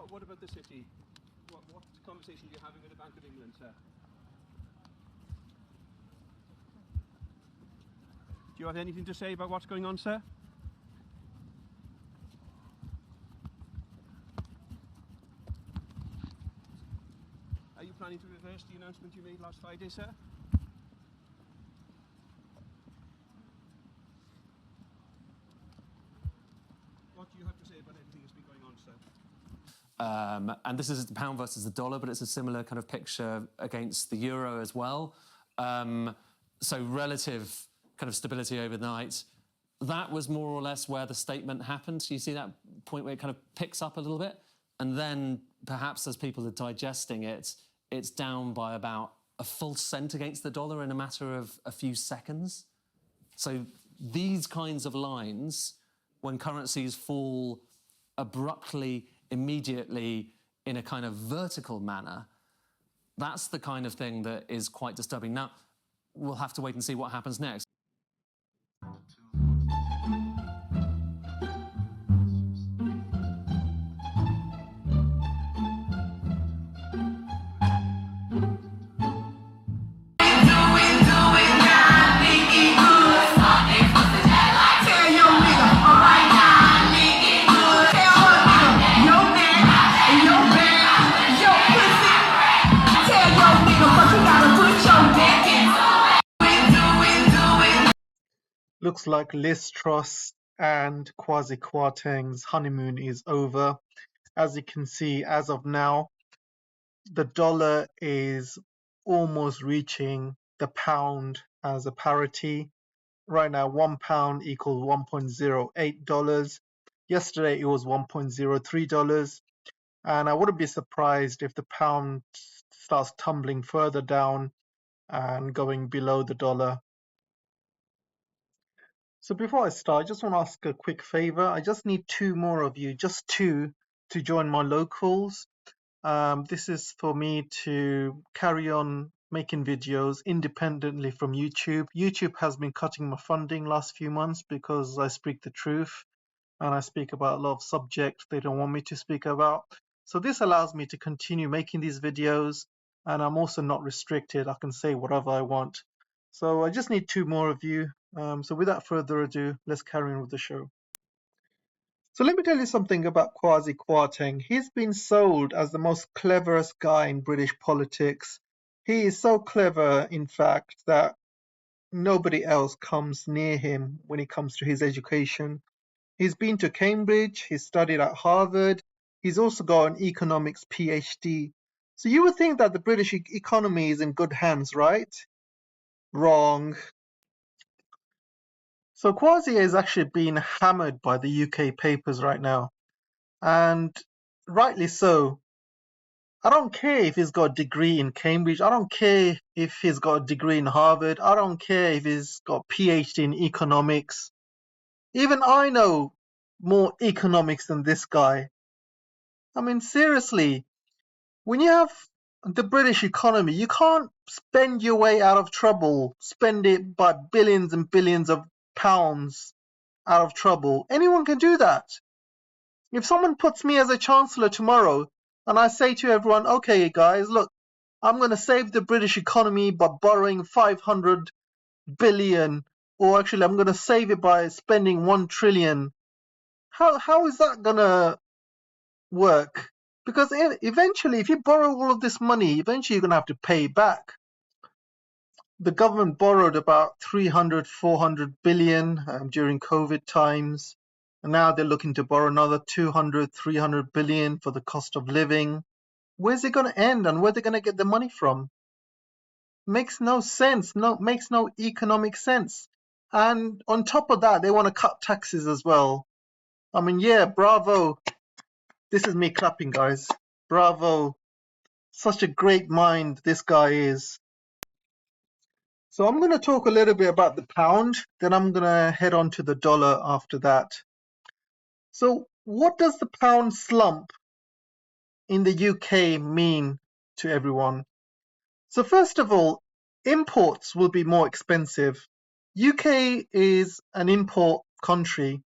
What about the city? What conversation are you having with the Bank of England, sir? Do you have anything to say about what's going on, sir? Are you planning to reverse the announcement you made last Friday, sir? What do you have to say about everything that's been going on, sir? And this is the pound versus the dollar, but it's a similar kind of picture against the euro as well. So relative kind of stability overnight. That was more or less where the statement happened. So you see that point where it kind of picks up a little bit, and then perhaps as people are digesting it, it's down by about a full cent against the dollar in a matter of a few seconds. So these kinds of lines, when currencies fall abruptly, immediately, in a kind of vertical manner, that's the kind of thing that is quite disturbing. Now, we'll have to wait and see what happens next. Looks like Liz Truss and Kwasi Kwarteng's honeymoon is over. As you can see, as of now, the dollar is almost reaching the pound as a parity. Right now, £1 equals $1.08. Yesterday, it was $1.03. And I wouldn't be surprised if the pound starts tumbling further down and going below the dollar. So before I start, I just want to ask a quick favor. I just need 2 more of you, just 2, to join my locals. This is for me to carry on making videos independently from YouTube. YouTube has been cutting my funding last few months because I speak the truth and I speak about a lot of subjects they don't want me to speak about. So this allows me to continue making these videos, and I'm also not restricted. I can say whatever I want. So I just need 2 more of you. So without further ado, let's carry on with the show. So let me tell you something about Kwasi Kwarteng. He's been sold as the most cleverest guy in British politics. He is so clever, in fact, that nobody else comes near him when it comes to his education. He's been to Cambridge, he's studied at Harvard, he's also got an economics PhD. So you would think that the British economy is in good hands, right? Wrong. So Kwasi is actually being hammered by the UK papers right now, and rightly so. I don't care if he's got a degree in Cambridge, I don't care if he's got a degree in Harvard, I don't care if he's got a PhD in economics. Even I know more economics than this guy. I mean, seriously, when you have the British economy, you can't spend your way out of trouble, spend it by billions and billions of pounds out of trouble. Anyone can do that. If someone puts me as a chancellor tomorrow and I say to everyone, okay guys, look, I'm going to save the British economy by borrowing 500 billion, or actually I'm going to save it by spending 1 trillion. How is that going to work? Because eventually, if you borrow all of this money, eventually you're going to have to pay back. The government borrowed about 300, 400 billion during COVID times. And now they're looking to borrow another 200, 300 billion for the cost of living. Where's it going to end, and where are they going to get the money from? Makes no sense. Makes no economic sense. And on top of that, they want to cut taxes as well. I mean, yeah, bravo. This is me clapping, guys. Bravo. Such a great mind this guy is. So I'm going to talk a little bit about the pound, then I'm going to head on to the dollar after that. So what does the pound slump in the UK mean to everyone? So first of all, imports will be more expensive. UK is an import country,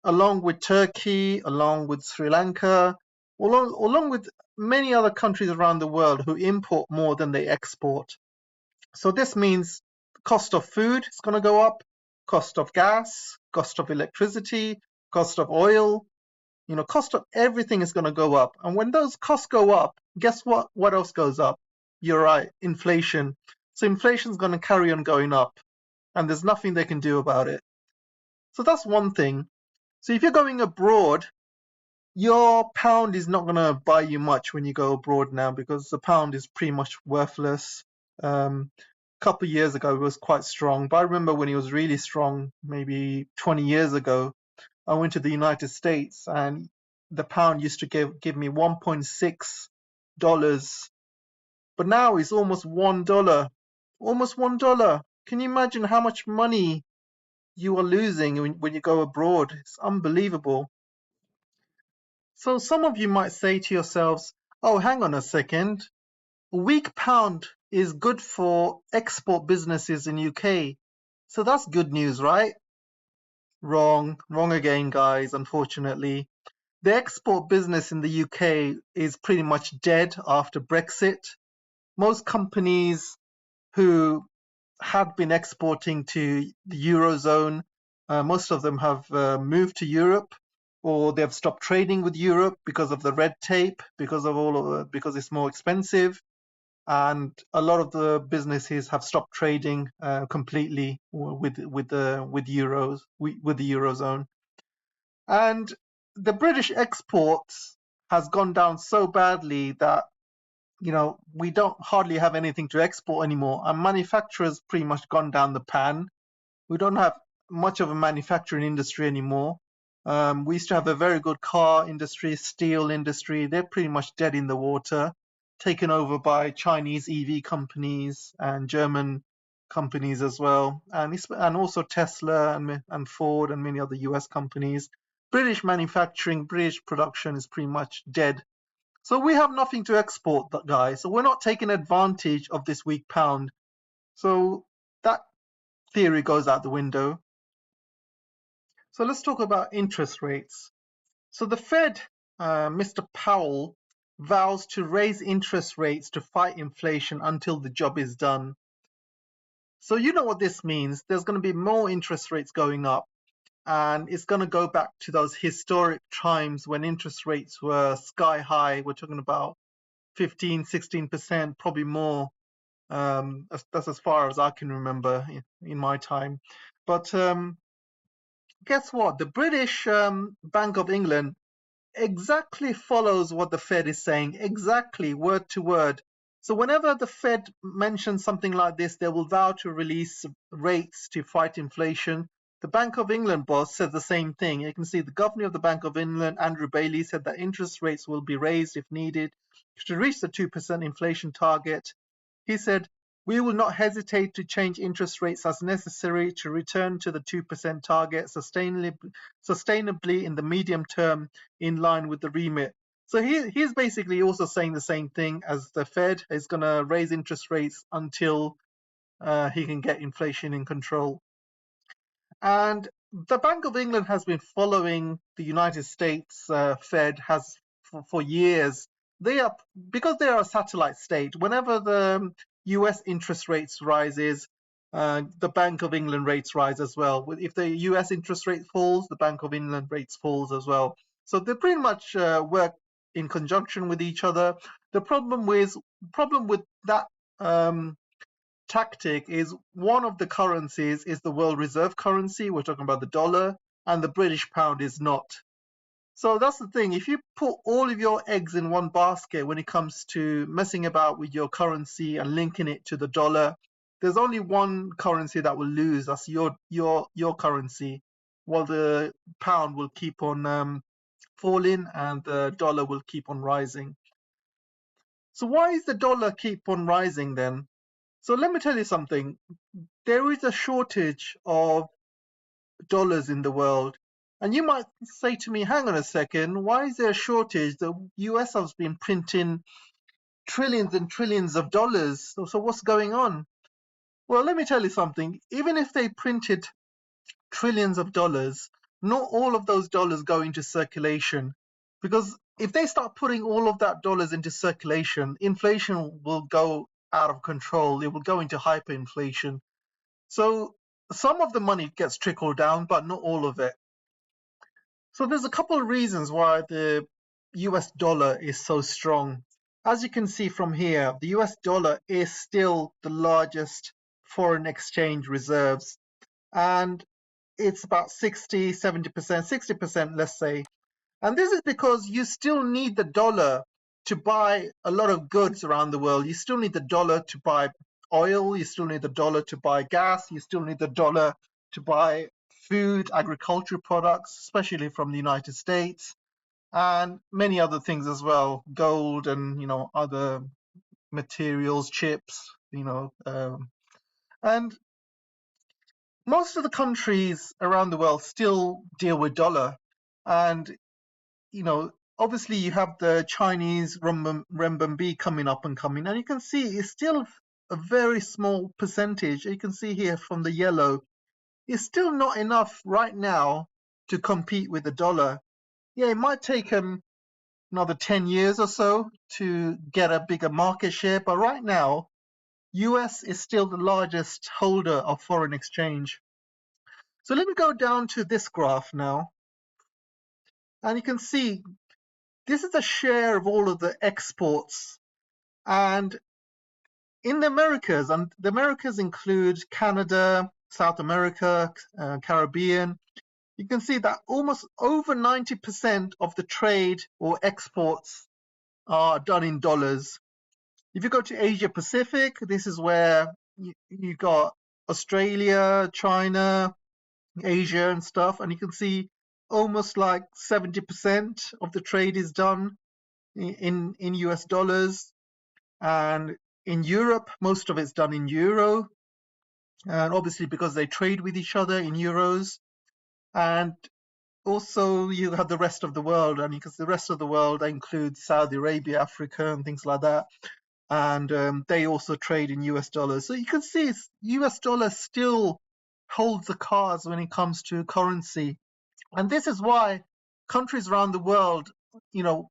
along with Turkey, along with Sri Lanka. along with many other countries around the world who import more than they export. So this means cost of food is going to go up, cost of gas, cost of electricity, cost of oil, cost of everything is going to go up. And when those costs go up, guess what? What else goes up? You're right, inflation. So inflation is going to carry on going up, and there's nothing they can do about it. So that's one thing. So if you're going abroad, your pound is not going to buy you much when you go abroad now, because the pound is pretty much worthless. A couple of years ago, it was quite strong, but I remember when it was really strong, maybe 20 years ago, I went to the United States and the pound used to give me $1.6, but now it's almost $1. Almost $1. Can you imagine how much money you are losing when you go abroad? It's unbelievable. So some of you might say to yourselves, oh, hang on a second. A weak pound is good for export businesses in UK. So that's good news, right? Wrong again, guys, unfortunately. The export business in the UK is pretty much dead after Brexit. Most companies who had been exporting to the Eurozone, most of them have moved to Europe, or they've stopped trading with Europe because of the red tape, because it's more expensive. And a lot of the businesses have stopped trading completely with the Eurozone. And the British exports has gone down so badly that we don't hardly have anything to export anymore. And manufacturers pretty much gone down the pan. We don't have much of a manufacturing industry anymore. We used to have a very good car industry, steel industry. They're pretty much dead in the water, taken over by Chinese EV companies and German companies as well, and also Tesla and Ford and many other US companies. British manufacturing, British production is pretty much dead. So we have nothing to export, guys. So we're not taking advantage of this weak pound. So that theory goes out the window. So let's talk about interest rates. So the Fed, Mr. Powell, vows to raise interest rates to fight inflation until the job is done. So you know what this means. There's going to be more interest rates going up, and it's going to go back to those historic times when interest rates were sky high. We're talking about 15, 16%, probably more. That's as far as I can remember in my time. But guess what? The British Bank of England exactly follows what the Fed is saying, exactly word to word. So whenever the Fed mentions something like this, they will vow to release rates to fight inflation. The Bank of England boss said the same thing. You can see the governor of the Bank of England, Andrew Bailey, said that interest rates will be raised if needed to reach the 2% inflation target. He said, we will not hesitate to change interest rates as necessary to return to the 2% target sustainably in the medium term, in line with the remit. So he's basically also saying the same thing as the Fed is going to raise interest rates until he can get inflation in control. And the Bank of England has been following the United States Fed for years. Because they are a satellite state. Whenever the US interest rates rises, the Bank of England rates rise as well. If the US interest rate falls, the Bank of England rates falls as well. So they pretty much work in conjunction with each other. The problem with that tactic is one of the currencies is the world reserve currency. We're talking about the dollar, and the British pound is not. So that's the thing. If you put all of your eggs in one basket when it comes to messing about with your currency and linking it to the dollar, there's only one currency that will lose. That's your currency, while the pound will keep on falling and the dollar will keep on rising. So why is the dollar keep on rising then? So let me tell you something. There is a shortage of dollars in the world. And you might say to me, hang on a second, why is there a shortage? The US has been printing trillions and trillions of dollars. So what's going on? Well, let me tell you something. Even if they printed trillions of dollars, not all of those dollars go into circulation, because if they start putting all of that dollars into circulation, inflation will go out of control. It will go into hyperinflation. So some of the money gets trickled down, but not all of it. So there's a couple of reasons why the US dollar is so strong. As you can see from here, the US dollar is still the largest foreign exchange reserves, and it's about 60, 70%, 60%, let's say. And this is because you still need the dollar to buy a lot of goods around the world. You still need the dollar to buy oil, you still need the dollar to buy gas, you still need the dollar to buy food, agricultural products, especially from the United States, and many other things as well, gold and other materials, chips, and most of the countries around the world still deal with dollar. And obviously you have the Chinese renminbi coming up and coming, and you can see it's still a very small percentage. You can see here from the yellow, it's still not enough right now to compete with the dollar. Yeah, it might take them another 10 years or so to get a bigger market share, but right now, US is still the largest holder of foreign exchange. So let me go down to this graph now, and you can see this is the share of all of the exports. And in the Americas, and the Americas include Canada, South America, Caribbean, you can see that almost over 90% of the trade or exports are done in dollars. If you go to Asia Pacific, this is where you got Australia, China, Asia and stuff, and you can see almost like 70% of the trade is done in US dollars. And in Europe, most of it's done in euro, and obviously because they trade with each other in euros. And also you have the rest of the world, and because the rest of the world includes Saudi Arabia, Africa, and things like that, and they also trade in US dollars. So you can see US dollar still holds the cards when it comes to currency. And this is why countries around the world, and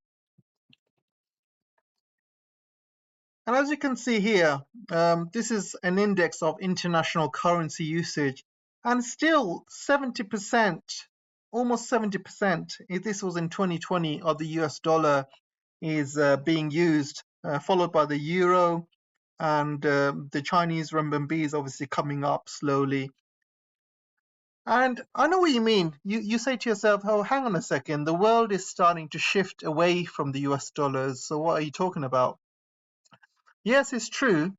as you can see here, this is an index of international currency usage, and still 70%, almost 70%, if this was in 2020, of the US dollar is being used, followed by the euro, and the Chinese renminbi is obviously coming up slowly. And I know what you mean. You say to yourself, oh, hang on a second, the world is starting to shift away from the US dollars, so what are you talking about? Yes, it's true.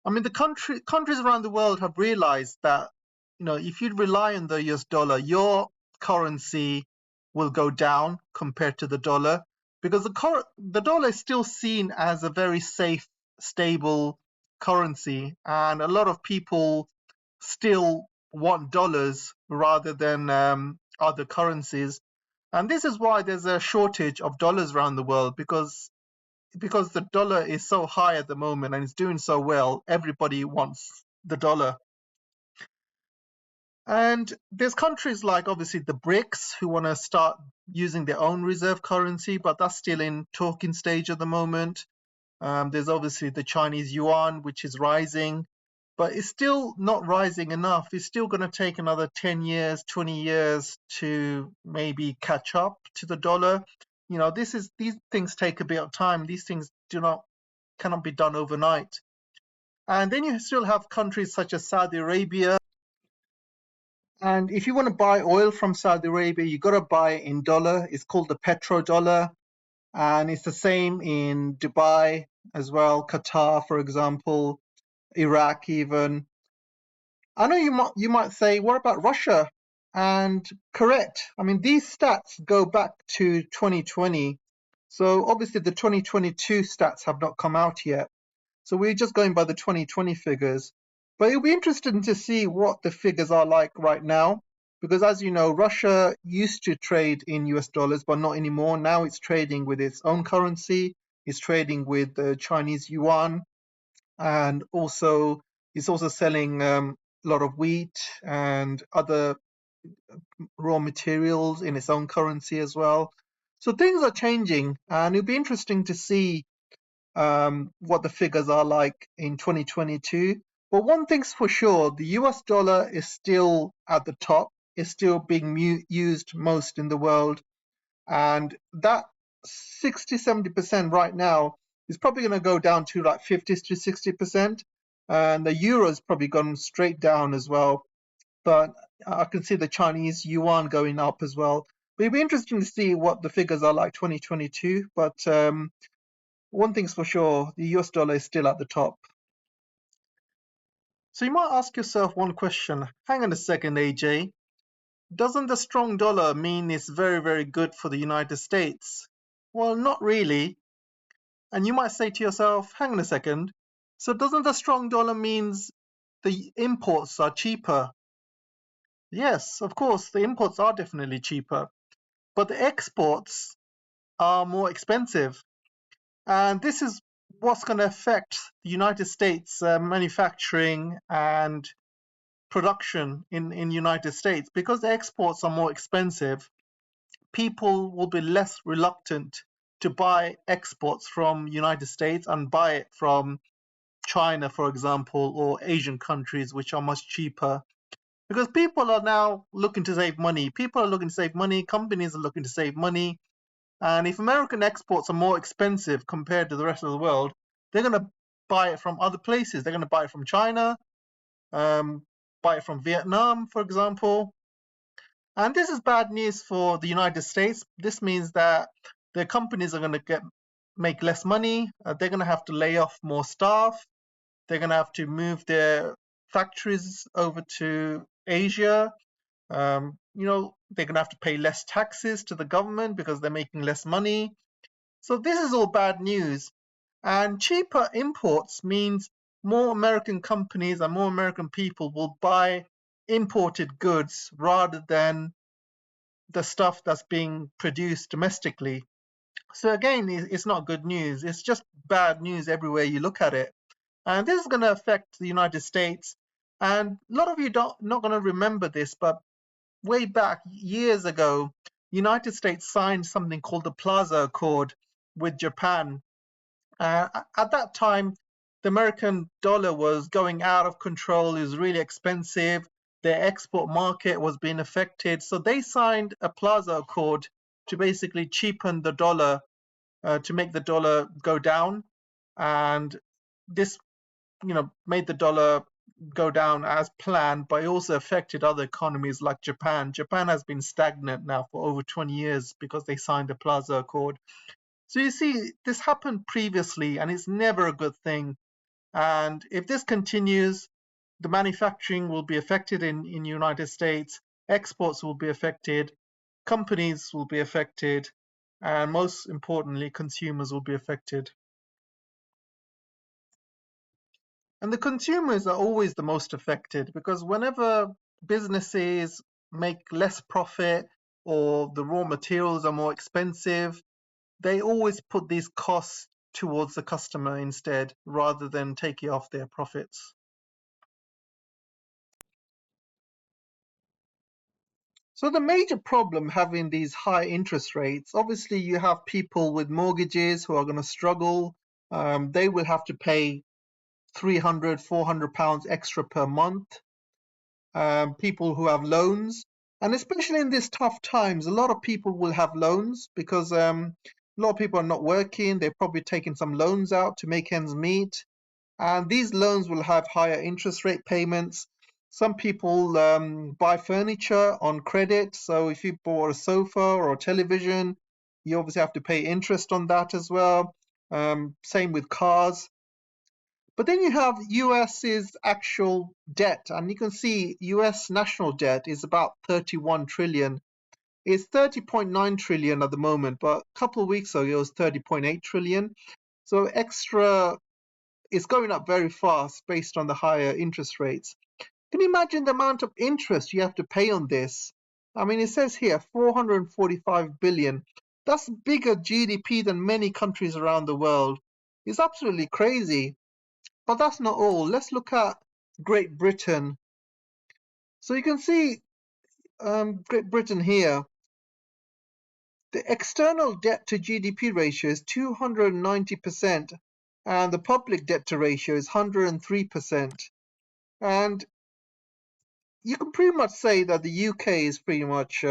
I mean, the countries around the world have realized that, if you rely on the US dollar, your currency will go down compared to the dollar, because the dollar is still seen as a very safe, stable currency, and a lot of people still want dollars rather than other currencies. And this is why there's a shortage of dollars around the world, because the dollar is so high at the moment and it's doing so well, everybody wants the dollar. And there's countries like obviously the BRICS who want to start using their own reserve currency, but that's still in talking stage at the moment. There's obviously the Chinese yuan, which is rising, but it's still not rising enough. It's still going to take another 10 years, 20 years to maybe catch up to the dollar. These things take a bit of time. These things cannot be done overnight. And then you still have countries such as Saudi Arabia. And if you want to buy oil from Saudi Arabia, you got to buy it in dollar. It's called the petrodollar. And it's the same in Dubai as well, Qatar, for example, Iraq even. I know you might say, what about Russia? And correct. I mean, these stats go back to 2020. So obviously the 2022 stats have not come out yet. So we're just going by the 2020 figures. But it'll be interesting to see what the figures are like right now. Because as you know, Russia used to trade in US dollars, but not anymore. Now it's trading with its own currency. It's trading with the Chinese yuan. And also, it's also selling a lot of wheat and other raw materials in its own currency as well. So things are changing, and it'll be interesting to see what the figures are like in 2022. But one thing's for sure, the US dollar is still at the top, is still being used most in the world. And that 60-70% right now is probably going to go down to like 50 to 60%. And the euro has probably gone straight down as well. But I can see the Chinese yuan going up as well. But it'll be interesting to see what the figures are like 2022. But one thing's for sure, the US dollar is still at the top. So you might ask yourself one question. Hang on a second, AJ. Doesn't the strong dollar mean it's very, very good for the United States? Well, not really. And you might say to yourself, hang on a second. So doesn't the strong dollar means the imports are cheaper? Yes, of course, the imports are definitely cheaper. But the exports are more expensive. And this is what's going to affect the United States manufacturing and production in United States. Because the exports are more expensive, people will be less reluctant to buy exports from United States and buy it from China, for example, or Asian countries, which are much cheaper. Because people are now looking to save money. People are looking to save money. Companies are looking to save money. And if American exports are more expensive compared to the rest of the world, they're going to buy it from other places. They're going to buy it from China, buy it from Vietnam, for example. And this is bad news for the United States. This means that their companies are going to make less money. They're going to have to lay off more staff. They're going to have to move their factories over to Asia. They're going to have to pay less taxes to the government because they're making less money. So this is all bad news. And cheaper imports means more American companies and more American people will buy imported goods rather than the stuff that's being produced domestically. So again, it's not good news. It's just bad news everywhere you look at it. And this is going to affect the United States. And a lot of you not going to remember this, but way back years ago, United States signed something called the Plaza Accord with Japan. At that time, the American dollar was going out of control. It was really expensive. Their export market was being affected. So they signed a Plaza Accord to basically cheapen the dollar, to make the dollar go down. And this, made the dollar go down as planned, but it also affected other economies like Japan. Japan has been stagnant now for over 20 years because they signed the Plaza Accord. So you see, this happened previously, and it's never a good thing. And if this continues, the manufacturing will be affected in United States, exports will be affected, companies will be affected, and most importantly, consumers will be affected. And the consumers are always the most affected because whenever businesses make less profit or the raw materials are more expensive, they always put these costs towards the customer instead, rather than taking off their profits. So the major problem having these high interest rates, obviously you have people with mortgages who are going to struggle. They will have to pay £300, £400 extra per month. People who have loans, and especially in these tough times, a lot of people will have loans because a lot of people are not working. They're probably taking some loans out to make ends meet, and these loans will have higher interest rate payments. Some people buy furniture on credit, so if you bought a sofa or a television, you obviously have to pay interest on that as well. Same with cars. But then you have US's actual debt, and you can see US national debt is about 31 trillion. It's 30.9 trillion at the moment, but a couple of weeks ago it was 30.8 trillion. So it's going up very fast based on the higher interest rates. Can you imagine the amount of interest you have to pay on this? I mean, it says here 445 billion. That's bigger GDP than many countries around the world. It's absolutely crazy. But that's not all. Let's look at Great Britain. So you can see Great Britain here. The external debt to GDP ratio is 290%, and the public debt to ratio is 103%. And you can pretty much say that the UK is pretty much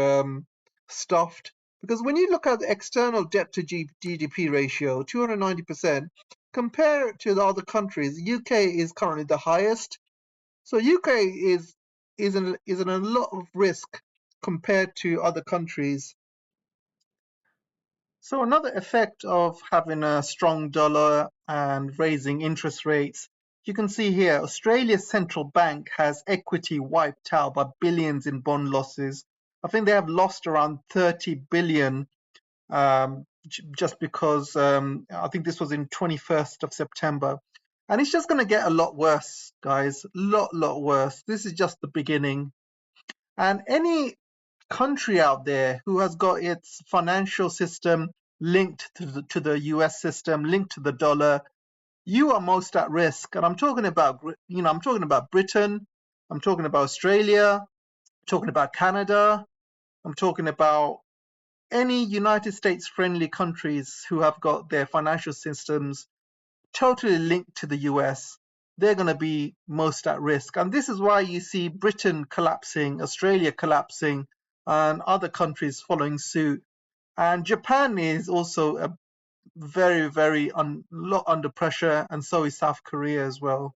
stuffed, because when you look at the external debt to GDP ratio, 290%, compare it to the other countries, UK is currently the highest. So UK is in a lot of risk compared to other countries. So another effect of having a strong dollar and raising interest rates, you can see here, Australia's central bank has equity wiped out by billions in bond losses. I think they have lost around 30 billion just because I think this was in 21st of September. And it's just going to get a lot worse, guys, lot worse. This is just the beginning. And any country out there who has got its financial system linked to the US system, linked to the dollar, you are most at risk. And I'm talking about, I'm talking about Britain, I'm talking about Australia, I'm talking about Canada, I'm talking about any United States friendly countries who have got their financial systems totally linked to the US. They're going to be most at risk. And this is why you see Britain collapsing, Australia collapsing, and other countries following suit. And Japan is also a very lot under pressure, and so is South Korea as well.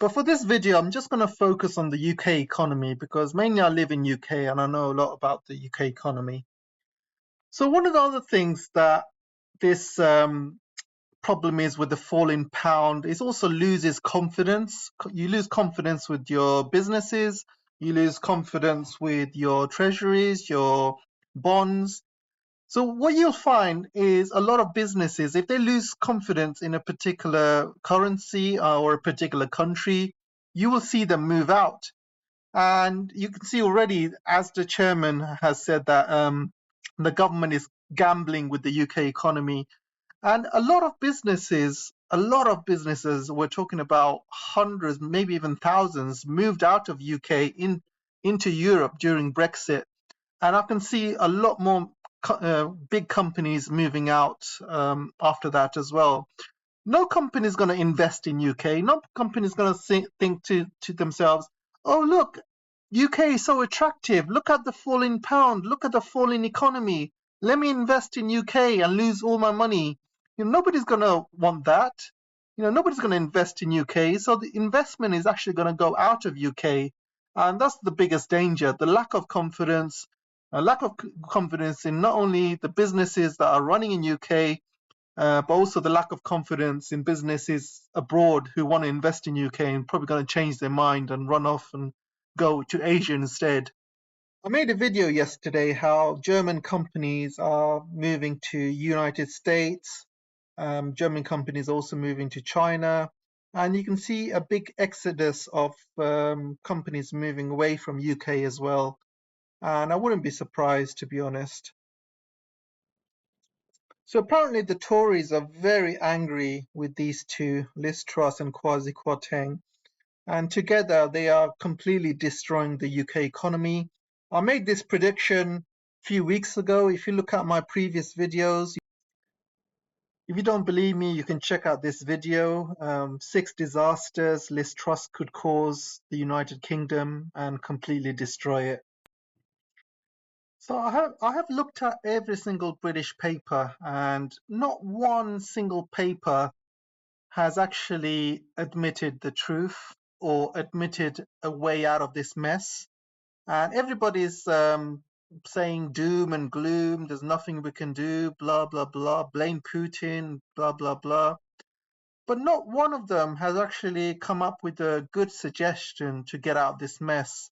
But for this video, I'm just going to focus on the UK economy because mainly I live in UK and I know a lot about the UK economy. So one of the other things that this problem is with the falling pound is also loses confidence. You lose confidence with your businesses, you lose confidence with your treasuries, your bonds. So what you'll find is a lot of businesses, if they lose confidence in a particular currency or a particular country, you will see them move out. And you can see already, as the chairman has said, that the government is gambling with the UK economy. And a lot of businesses, we're talking about hundreds, maybe even thousands, moved out of UK into Europe during Brexit. And I can see a lot more big companies moving out after that as well. No company is going to invest in UK. No company is going to think to themselves, oh, look, UK is so attractive. Look at the falling pound. Look at the falling economy. Let me invest in UK and lose all my money. Nobody's going to want that. Nobody's going to invest in UK. So the investment is actually going to go out of UK. And that's the biggest danger, the lack of confidence, a lack of confidence in not only the businesses that are running in UK, but also the lack of confidence in businesses abroad who want to invest in UK and probably going to change their mind and run off and go to Asia instead. I made a video yesterday how German companies are moving to United States. German companies also moving to China. And you can see a big exodus of companies moving away from UK as well. And I wouldn't be surprised, to be honest. So apparently the Tories are very angry with these two, Liz Truss and Kwasi Kwarteng, and together they are completely destroying the UK economy. I made this prediction a few weeks ago. If you look at my previous videos, if you don't believe me, you can check out this video, 6 disasters Liz Truss could cause the United Kingdom and completely destroy it. So I have looked at every single British paper, and not one single paper has actually admitted the truth or admitted a way out of this mess. And everybody's saying doom and gloom, there's nothing we can do, blah, blah, blah, blame Putin, blah, blah, blah. But not one of them has actually come up with a good suggestion to get out of this mess.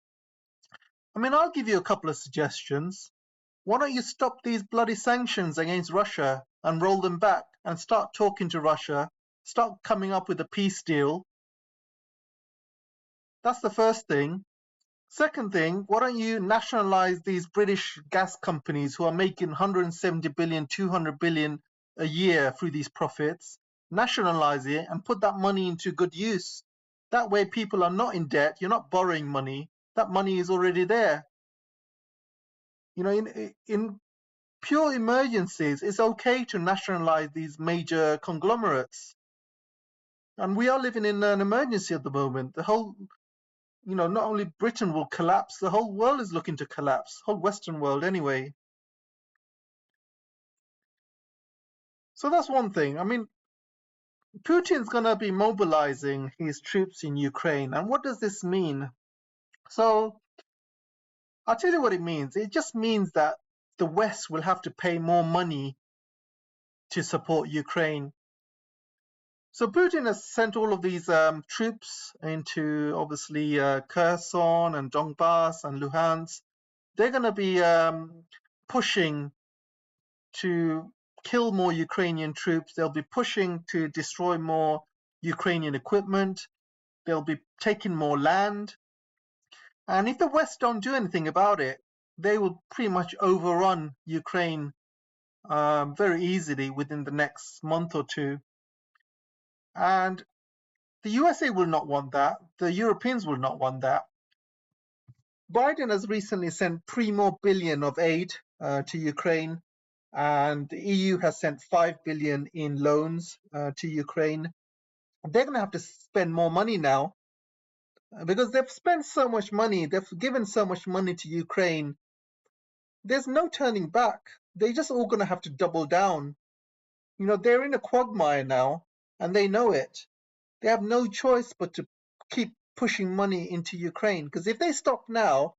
I mean, I'll give you a couple of suggestions. Why don't you stop these bloody sanctions against Russia and roll them back and start talking to Russia, start coming up with a peace deal? That's the first thing. Second thing, why don't you nationalize these British gas companies who are making 170 billion, 200 billion a year through these profits, nationalize it and put that money into good use. That way people are not in debt, you're not borrowing money, that money is already there. You know, in pure emergencies, it's okay to nationalize these major conglomerates. And we are living in an emergency at the moment. The whole, you know, not only Britain will collapse, the whole world is looking to collapse, whole Western world anyway. So that's one thing. I mean, Putin's going to be mobilizing his troops in Ukraine. And what does this mean? So I'll tell you what it means. It just means that the West will have to pay more money to support Ukraine. So Putin has sent all of these troops into, obviously, Kherson and Donbass and Luhansk. They're going to be pushing to kill more Ukrainian troops. They'll be pushing to destroy more Ukrainian equipment. They'll be taking more land. And if the West don't do anything about it, they will pretty much overrun Ukraine very easily within the next month or two. And the USA will not want that. The Europeans will not want that. Biden has recently sent 3 more billion of aid to Ukraine, and the EU has sent 5 billion in loans to Ukraine. They're going to have to spend more money now because they've spent so much money. They've given so much money to Ukraine. There's no turning back. They're just all going to have to double down. You know, they're in a quagmire now, and they know it. They have no choice but to keep pushing money into Ukraine, because if they stop now,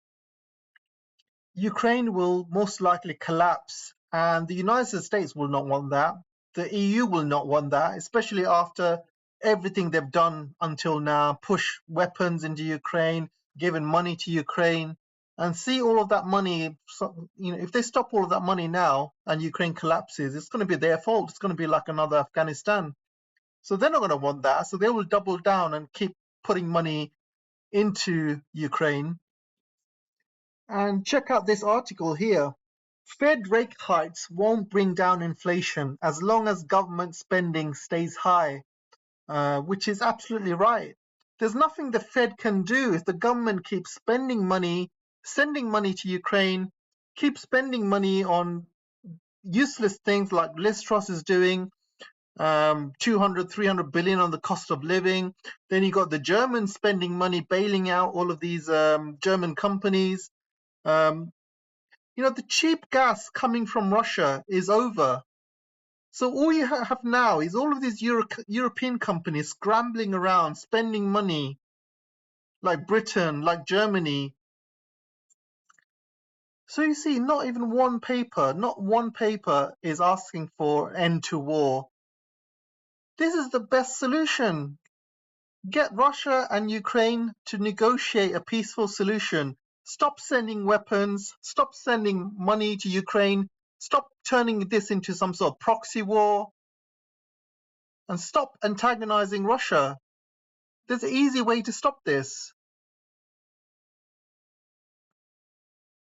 Ukraine will most likely collapse, and the United States will not want that. The EU will not want that, especially after everything they've done until now, push weapons into Ukraine, given money to Ukraine, and see all of that money. You know, if they stop all of that money now and Ukraine collapses, it's going to be their fault. It's going to be like another Afghanistan. So they're not going to want that. So they will double down and keep putting money into Ukraine. And check out this article here. Fed rate hikes won't bring down inflation as long as government spending stays high, which is absolutely right. There's nothing the Fed can do if the government keeps spending money, sending money to Ukraine, keep spending money on useless things like Liz Truss is doing, 200, 300 billion on the cost of living. Then you got the Germans spending money bailing out all of these German companies. You know, the cheap gas coming from Russia is over. So all you have now is all of these European companies scrambling around, spending money, like Britain, like Germany. So you see, not one paper is asking for end to war. This is the best solution. Get Russia and Ukraine to negotiate a peaceful solution. Stop sending weapons, stop sending money to Ukraine, stop turning this into some sort of proxy war, and stop antagonizing Russia. There's an easy way to stop this.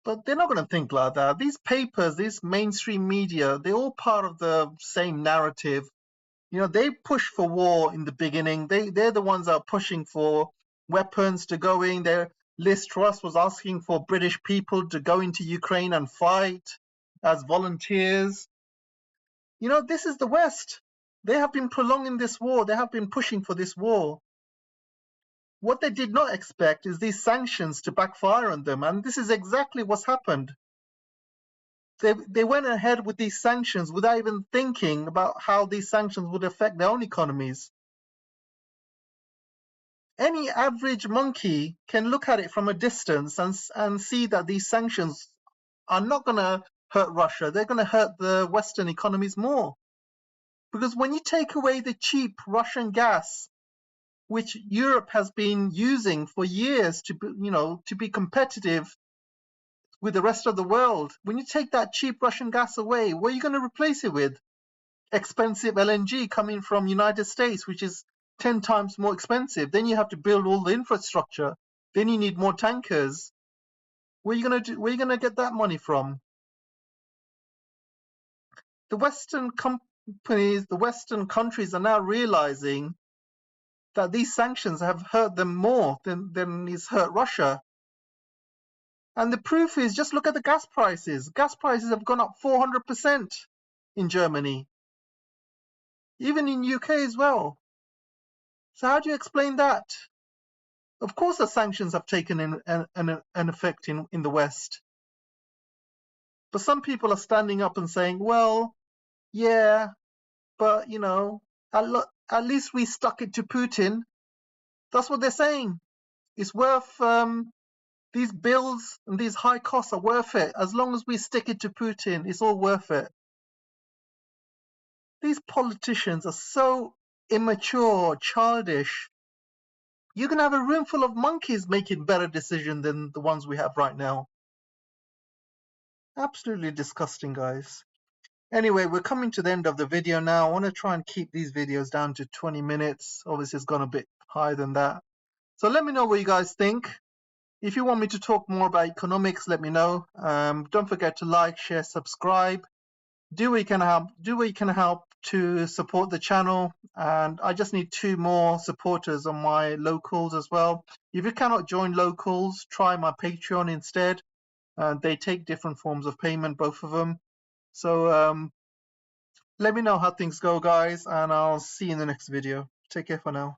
But they're not going to think like that. These papers, these mainstream media, they're all part of the same narrative. You know, they push for war in the beginning. They're the ones that are pushing for weapons to go in there. Liz Truss was asking for British people to go into Ukraine and fight as volunteers. You know, this is the West. They have been prolonging this war. They have been pushing for this war. What they did not expect is these sanctions to backfire on them. And this is exactly what's happened. They went ahead with these sanctions without even thinking about how these sanctions would affect their own economies. Any average monkey can look at it from a distance and see that these sanctions are not going to hurt Russia. They're going to hurt the Western economies more. Because when you take away the cheap Russian gas, which Europe has been using for years to be competitive with the rest of the world, when you take that cheap Russian gas away, what are you going to replace it with? Expensive LNG coming from United States, which is 10 times more expensive. Then you have to build all the infrastructure. Then you need more tankers. Where are you going to get that money from? The Western companies, the Western countries are now realizing that these sanctions have hurt them more than it's hurt Russia. And the proof is, just look at the gas prices. Gas prices have gone up 400% in Germany, even in UK as well. So how do you explain that? Of course the sanctions have taken an effect in the West. But some people are standing up and saying, well, yeah, but, you know, at least we stuck it to Putin. That's what they're saying. It's worth, these bills and these high costs are worth it. As long as we stick it to Putin, it's all worth it. These politicians are so immature, childish. You can have a room full of monkeys making better decisions than the ones we have right now. Absolutely disgusting, guys. Anyway, we're coming to the end of the video now. I want to try and keep these videos down to 20 minutes. Obviously, it's gone a bit higher than that. So let me know what you guys think. If you want me to talk more about economics, let me know. Don't forget to like, share, subscribe. Do what you can help to support the channel. And I just need 2 more supporters on my locals as well. If you cannot join locals, try my Patreon instead. They take different forms of payment, both of them. So let me know how things go, guys, and I'll see you in the next video. Take care for now.